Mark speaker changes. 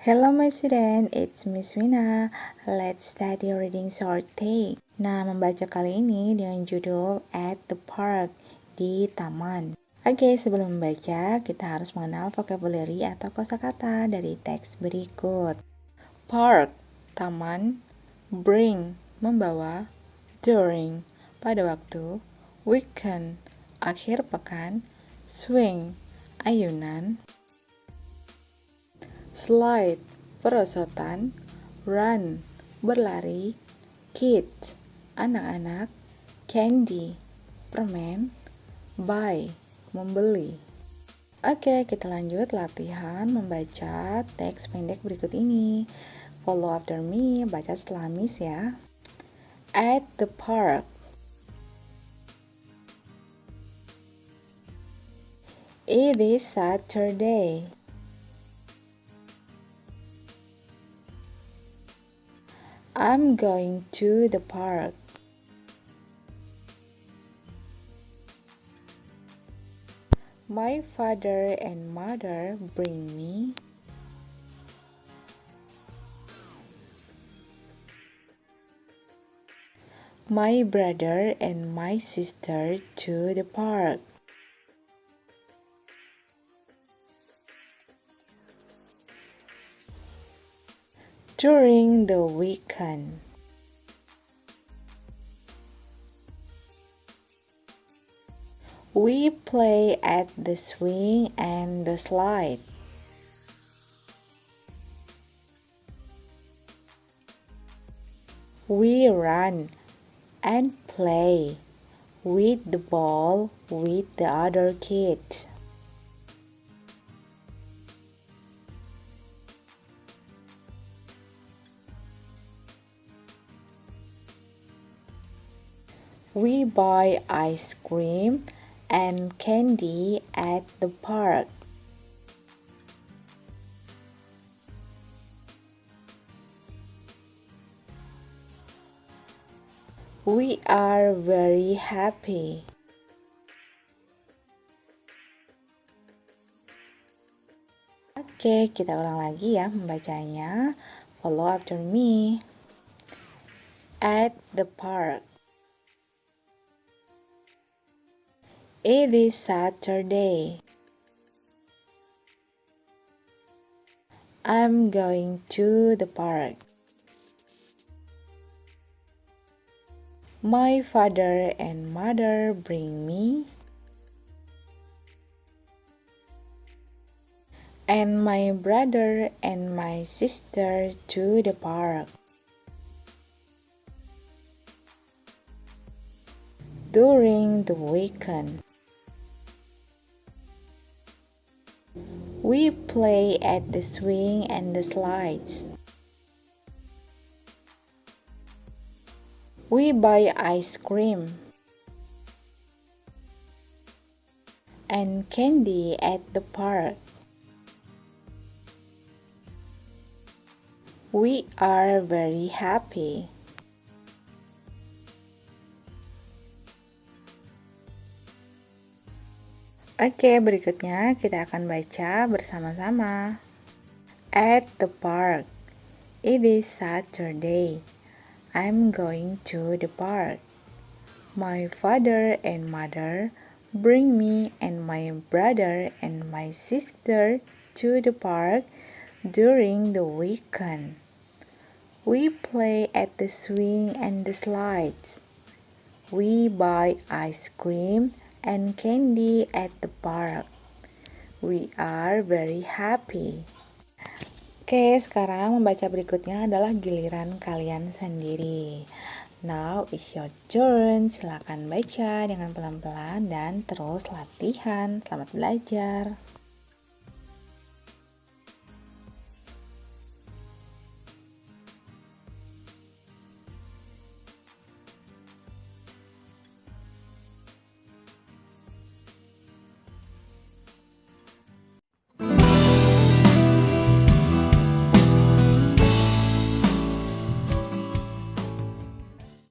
Speaker 1: Hello my student, it's Miss Wina. Let's study reading short text. Nah, membaca kali ini dengan judul At the Park, di taman. Oke, sebelum membaca, kita harus mengenal vocabulary atau kosakata dari teks berikut. Park, taman. Bring, membawa. During, pada waktu. Weekend, akhir pekan. Swing, ayunan. Slide, perosotan. Run, berlari. Kids, anak-anak. Candy, permen. Buy, membeli. Oke, kita lanjut latihan membaca teks pendek berikut ini. Follow after me, baca setelah Miss ya. At the park. It is Saturday. I'm going to the park. My father and mother bring me. My brother and my sister to the park. During the weekend. We play at the swing and the slide. We run and play with the ball with the other kids. We buy ice cream and candy at the park. We are very happy. Oke, kita ulang lagi ya membacanya. Follow after me. At the park. It is Saturday. I'm going to the park. My father and mother bring me. And my brother and my sister to the park. During the weekend. We play at the swing and the slides. We buy ice cream and candy at the park. We are very happy. Oke, berikutnya kita akan baca bersama-sama. At the park. It is Saturday. I'm going to the park. My father and mother bring me and my brother and my sister to the park during the weekend. We play at the swing and the slides. We buy ice cream and candy at the park. We are very happy. Oke, sekarang membaca berikutnya adalah giliran kalian sendiri. Now it's your turn. Silakan baca dengan pelan-pelan dan terus latihan. Selamat belajar.